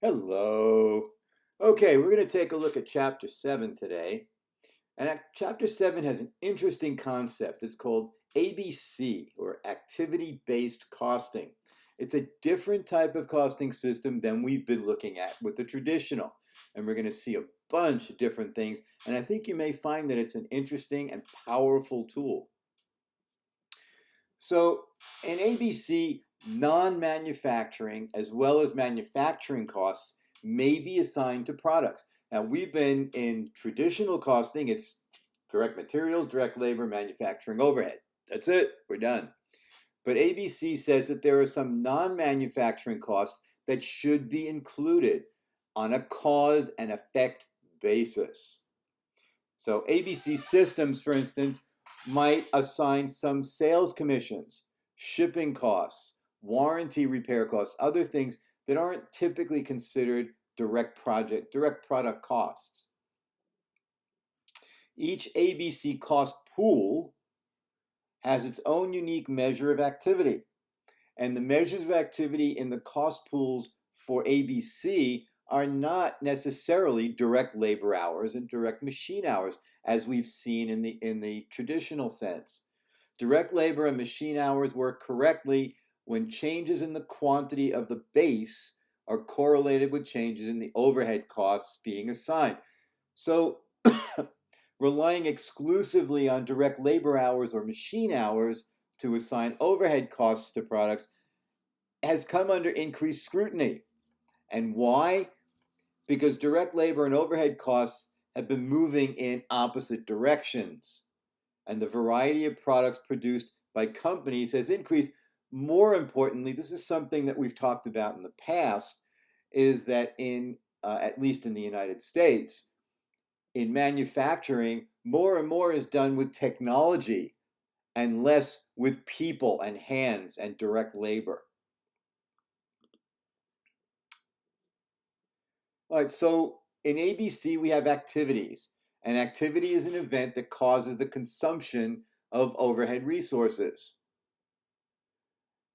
Hello. Okay, we're going to take a look at Chapter 7 today. And Chapter 7 has an interesting concept. It's called ABC, or Activity-Based Costing. It's a different type of costing system than we've been looking at with the traditional. And we're going to see a bunch of different things. And I think you may find that it's an interesting and powerful tool. So in ABC, non-manufacturing as well as manufacturing costs may be assigned to products. Now, we've been in traditional costing, it's direct materials, direct labor, manufacturing overhead. That's it, we're done. But ABC says that there are some non-manufacturing costs that should be included on a cause and effect basis. So ABC systems, for instance, might assign some sales commissions, shipping costs, warranty repair costs, other things that aren't typically considered direct product costs. Each ABC cost pool has its own unique measure of activity. And the measures of activity in the cost pools for ABC are not necessarily direct labor hours and direct machine hours, as we've seen in the traditional sense. Direct labor and machine hours work correctly when changes in the quantity of the base are correlated with changes in the overhead costs being assigned. So relying exclusively on direct labor hours or machine hours to assign overhead costs to products has come under increased scrutiny. And why? Because direct labor and overhead costs have been moving in opposite directions. And the variety of products produced by companies has increased. More importantly, this is something that we've talked about in the past, is that at least in the United States, in manufacturing, more and more is done with technology and less with people and hands and direct labor. All right, so in ABC, we have activities. An activity is an event that causes the consumption of overhead resources.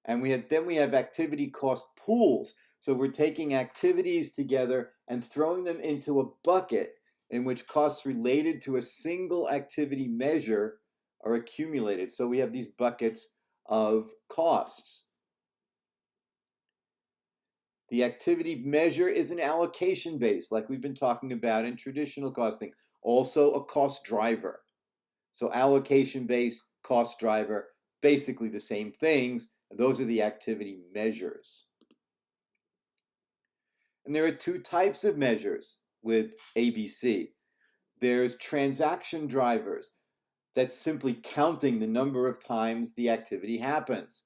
And then we have activity cost pools. So we're taking activities together and throwing them into a bucket in which costs related to a single activity measure are accumulated. So we have these buckets of costs. The activity measure is an allocation base, like we've been talking about in traditional costing, also a cost driver. So allocation base, cost driver, basically the same things. Those are the activity measures. And there are two types of measures with ABC. There's transaction drivers. That's simply counting the number of times the activity happens.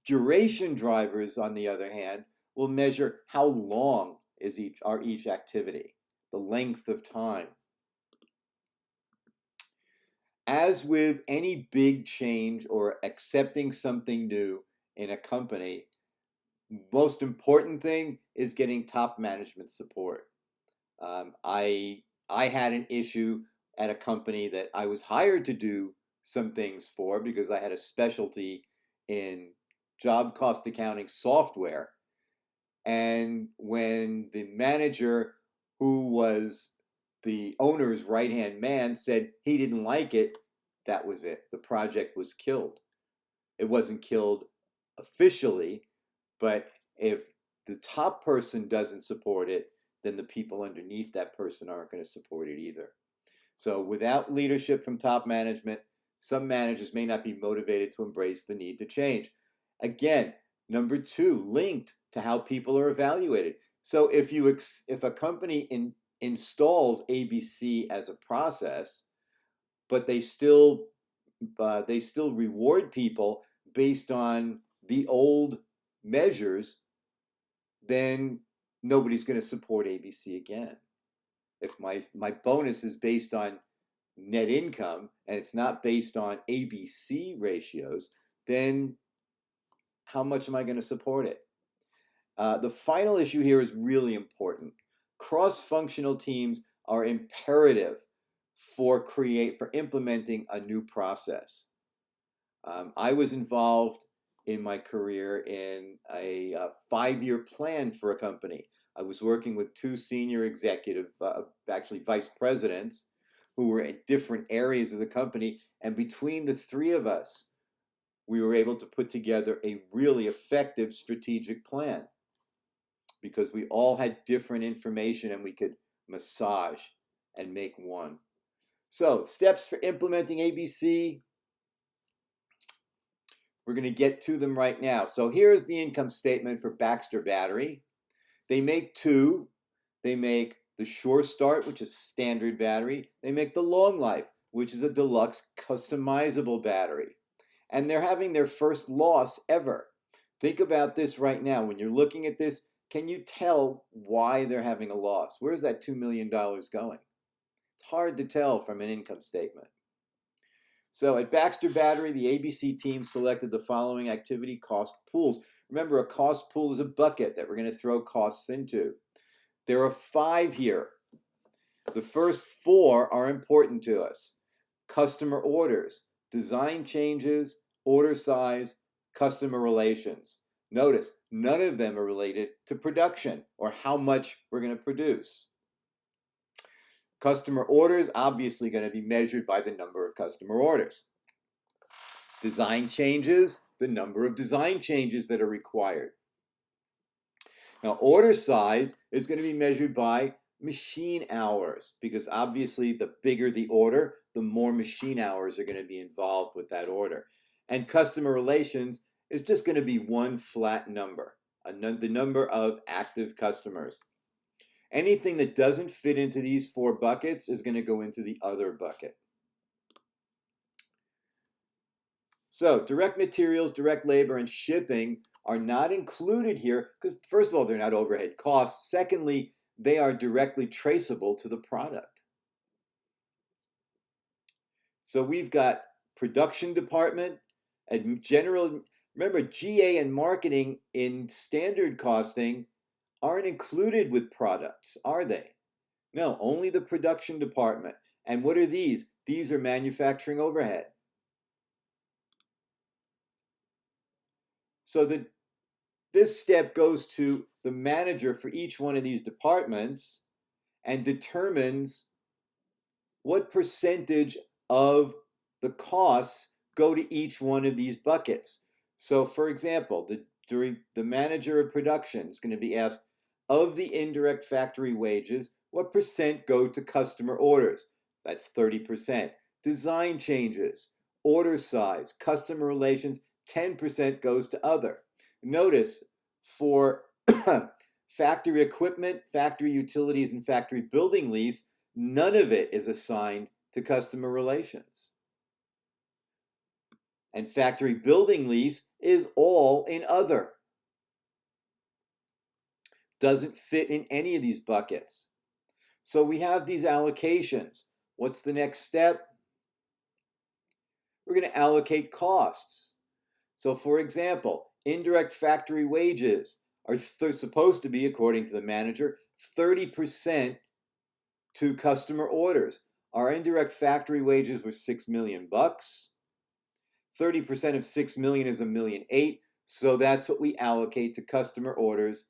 Duration drivers, on the other hand, will measure how long is each activity, the length of time. As with any big change or accepting something new in a company, most important thing is getting top management support. I had an issue at a company that I was hired to do some things for because I had a specialty in job cost accounting software. And when the manager, who was the owner's right-hand man, said he didn't like it, that was it. The project was killed. It wasn't killed officially, but if the top person doesn't support it, then the people underneath that person aren't going to support it either. So without leadership from top management, some managers may not be motivated to embrace the need to change. Again, number two, linked to how people are evaluated. So if a company installs ABC as a process, but they still reward people based on the old measures, then nobody's going to support ABC again. If my bonus is based on net income and it's not based on ABC ratios, then how much am I going to support it? The final issue here is really important. Cross-functional teams are imperative for implementing a new process. I was involved in my career in a 5-year plan for a company I was working with two senior executive, actually vice presidents, who were at different areas of the company. And between the three of us, we were able to put together a really effective strategic plan because we all had different information and we could massage and make one. So, steps for implementing ABC. We're going to get to them right now. So here's the income statement for Baxter Battery. They make two. They make the Sure Start, which is standard battery. They make the Long Life, which is a deluxe customizable battery. And they're having their first loss ever. Think about this right now. When you're looking at this, can you tell why they're having a loss? Where's that $2 million going? It's hard to tell from an income statement. So at Baxter Battery, the ABC team selected the following activity cost pools. Remember, a cost pool is a bucket that we're going to throw costs into. There are 5 here. The first 4 are important to us. Customer orders, design changes, order size, customer relations. Notice, none of them are related to production or how much we're going to produce. Customer orders, obviously going to be measured by the number of customer orders. Design changes, the number of design changes that are required. Now, order size is going to be measured by machine hours because obviously the bigger the order, the more machine hours are going to be involved with that order. And customer relations is just going to be one flat number, the number of active customers. Anything that doesn't fit into these 4 buckets is going to go into the other bucket. So direct materials, direct labor, and shipping are not included here because, first of all, they're not overhead costs. Secondly, they are directly traceable to the product. So we've got production department, and general, remember GA and marketing in standard costing aren't included with products, are they? No, only the production department. And what are these? These are manufacturing overhead. So this step goes to the manager for each one of these departments and determines what percentage of the costs go to each one of these buckets. So for example, the manager of production is going to be asked, of the indirect factory wages, what percent go to customer orders? That's 30%. Design changes, order size, customer relations, 10% goes to other. Notice for factory equipment, factory utilities, and factory building lease, none of it is assigned to customer relations. And factory building lease is all in other. Doesn't fit in any of these buckets. So we have these allocations. What's the next step? We're going to allocate costs. So for example, indirect factory wages are supposed to be, according to the manager, 30% to customer orders. Our indirect factory wages were $6 million. 30% of 6 million is $1.8 million. So that's what we allocate to customer orders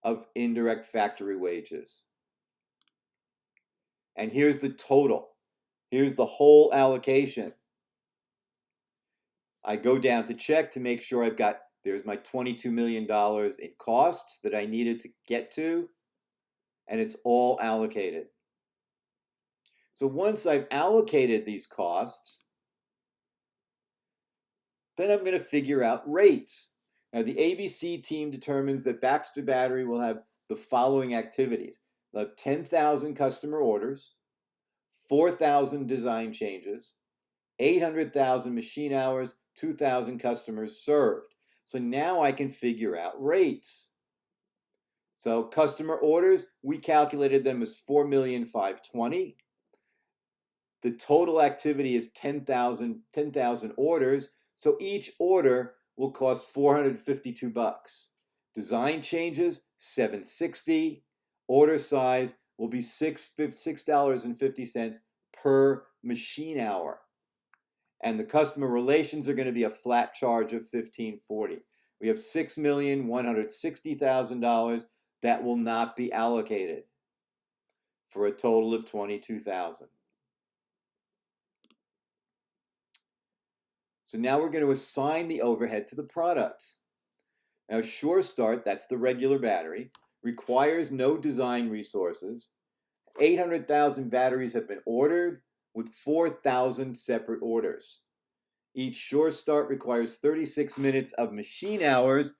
of indirect factory wages. And here's the total. Here's the whole allocation. I go down to check to make sure there's my $22 million in costs that I needed to get to, and it's all allocated. So once I've allocated these costs, then I'm going to figure out rates. Now the ABC team determines that Baxter Battery will have the following activities. They'll have 10,000 customer orders, 4,000 design changes, 800,000 machine hours, 2,000 customers served. So now I can figure out rates. So customer orders, we calculated them as 4,520,000. The total activity is 10,000 orders. So each order will cost $452. Design changes, $760. Order size will be $6.50 per machine hour. And the customer relations are going to be a flat charge of $1,540. We have $6,160,000. that will not be allocated, for a total of $22,000. So now we're going to assign the overhead to the products. Now Sure Start, that's the regular battery, requires no design resources. 800,000 batteries have been ordered with 4,000 separate orders. Each Sure Start requires 36 minutes of machine hours.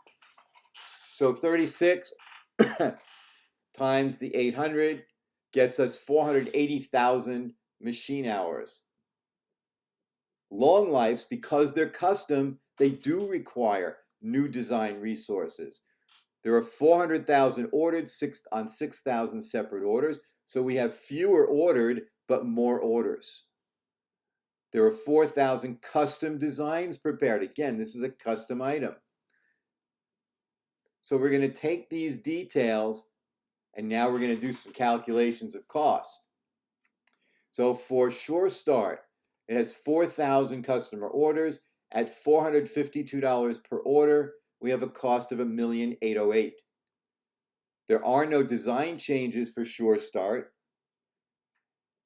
So 36 times the 800 gets us 480,000 machine hours. Long lives, because they're custom, they do require new design resources. There are 400,000 ordered on 6,000 separate orders, so we have fewer ordered but more orders. There are 4,000 custom designs prepared. Again, this is a custom item. So we're going to take these details and now we're going to do some calculations of cost. So for Sure Start, it has 4,000 customer orders at $452 per order. We have a cost of $1,808,000. There are no design changes for Sure Start.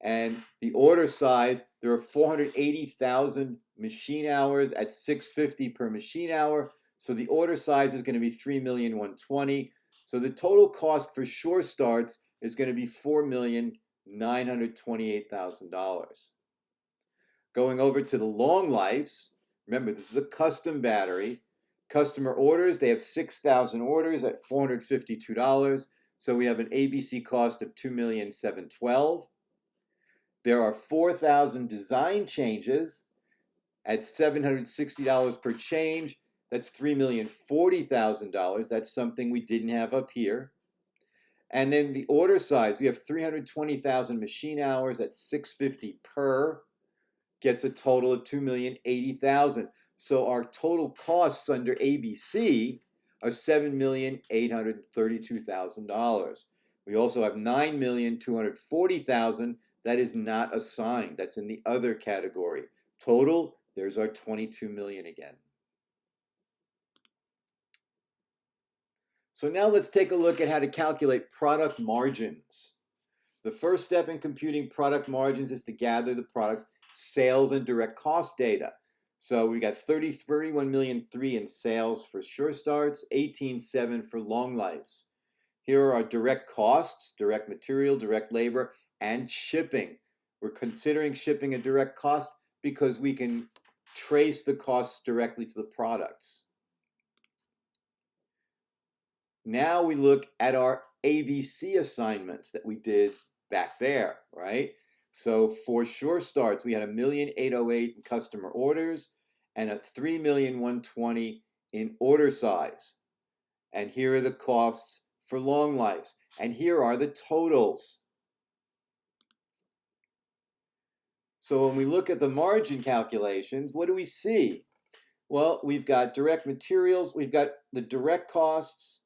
And the order size, there are 480,000 machine hours at $650 per machine hour. So the order size is going to be $3,120,000. So the total cost for Sure Starts is going to be $4,928,000. Going over to the long lives, remember this is a custom battery. Customer orders, they have 6,000 orders at $452. So we have an ABC cost of $2,712,000. There are 4,000 design changes at $760 per change. That's $3,040,000. That's something we didn't have up here. And then the order size, we have 320,000 machine hours at $650 per, gets a total of $2,080,000. So our total costs under ABC are $7,832,000. We also have $9,240,000 that is not assigned. That's in the other category. Total, there's our $22 million again. So now let's take a look at how to calculate product margins. The first step in computing product margins is to gather the product's sales and direct cost data. So we got $31.3 million in sales for Sure Starts, $18.7 million for Long Lives. Here are our direct costs, direct material, direct labor, and shipping. We're considering shipping a direct cost because we can trace the costs directly to the products. Now we look at our ABC assignments that we did back there, right? So for Sure Starts, we had $1,808,000 in customer orders and a $3,120,000 in order size. And here are the costs for Long Lives. And here are the totals. So when we look at the margin calculations, what do we see? Well, we've got direct materials, we've got the direct costs,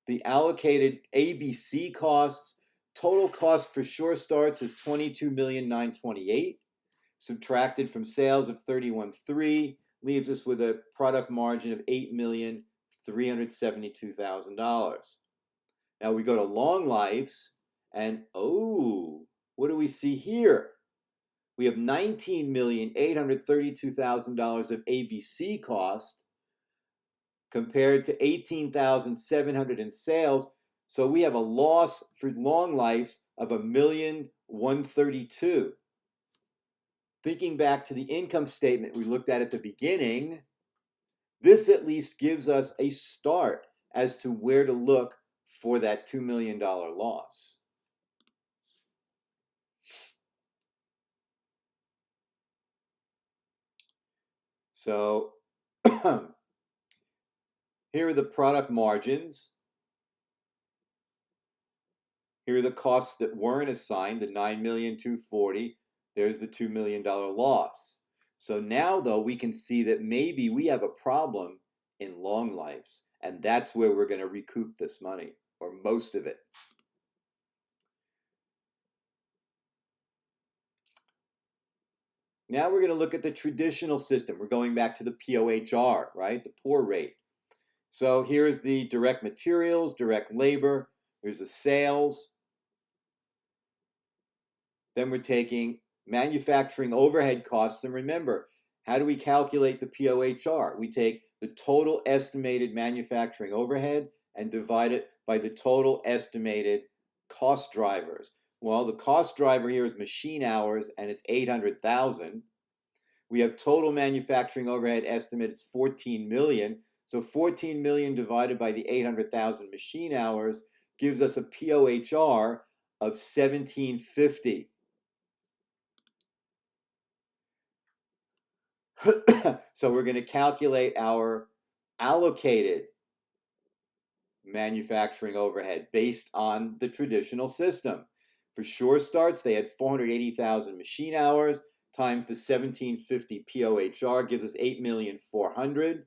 the allocated ABC costs. Total cost for Sure Starts is $22,928,000, subtracted from sales of $31.3 leaves us with a product margin of $8,372,000. Now we go to Long Lives, and what do we see here? We have $19,832,000 of ABC cost compared to $18,700 in sales. So we have a loss for Long Lives of $1,132,000. Thinking back to the income statement we looked at the beginning, this at least gives us a start as to where to look for that $2 million loss. So here are the product margins. Here are the costs that weren't assigned, the $9,240,000. There's the $2 million loss. So now, though, we can see that maybe we have a problem in Long Lives, and that's where we're going to recoup this money, or most of it. Now we're going to look at the traditional system. We're going back to the POHR, right? The poor rate. So here's the direct materials, direct labor. Here's the sales. Then we're taking manufacturing overhead costs. And remember, how do we calculate the POHR? We take the total estimated manufacturing overhead and divide it by the total estimated cost drivers. Well, the cost driver here is machine hours, and it's 800,000. We have total manufacturing overhead estimate, it's 14 million. So 14 million divided by the 800,000 machine hours gives us a POHR of 1750. So we're going to calculate our allocated manufacturing overhead based on the traditional system. For Sure Starts, they had 480,000 machine hours times the 1750 POHR gives us 8,400,000.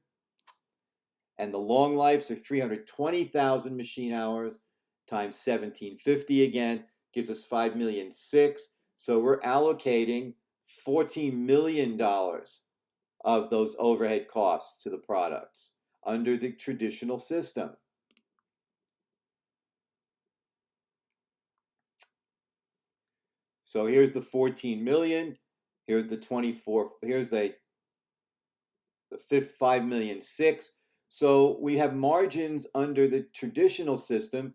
And the long lives are 320,000 machine hours times 1750 again gives us 5,600,000. So we're allocating $14 million of those overhead costs to the products under the traditional system. So here's the 14 million, here's the 24, here's the 5,600,000. So we have margins under the traditional system,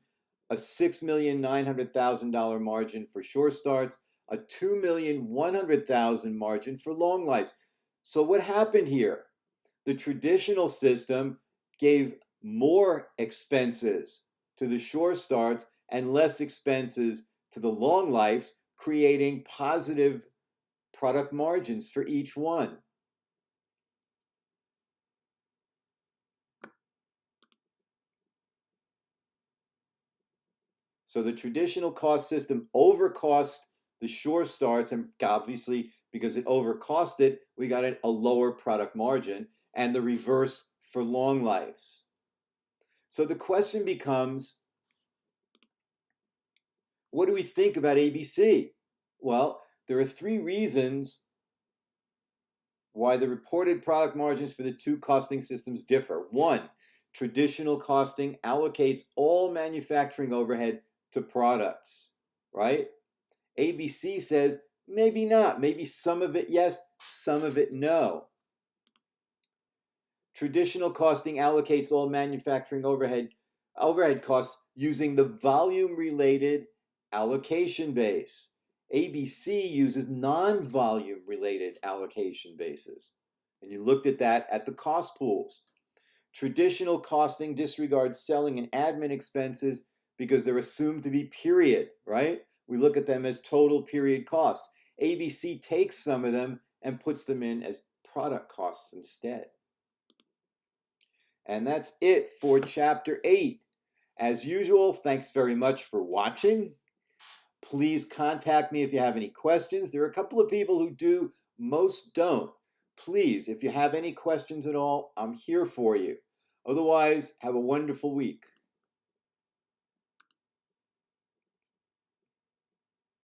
a $6,900,000 margin for Sure Starts, a $2,100,000 margin for Long Lives. So what happened here? The traditional system gave more expenses to the Sure Starts and less expenses to the Long Lives, creating positive product margins for each one. So the traditional cost system overcost the Sure Starts, and obviously because it overcost it, we got a lower product margin, and the reverse for Long Lives. So the question becomes, what do we think about ABC? Well, there are 3 reasons why the reported product margins for the 2 costing systems differ. 1, traditional costing allocates all manufacturing overhead to products, right? ABC says maybe not, maybe some of it yes, some of it no. Traditional costing allocates all manufacturing overhead costs using the volume-related allocation base. ABC uses non-volume related allocation bases. And you looked at that at the cost pools. Traditional costing disregards selling and admin expenses because they're assumed to be period, right? We look at them as total period costs. ABC takes some of them and puts them in as product costs instead. And that's it for Chapter 8. As usual, thanks very much for watching. Please contact me if you have any questions. There are a couple of people who do, most don't. Please, if you have any questions at all, I'm here for you. Otherwise, have a wonderful week.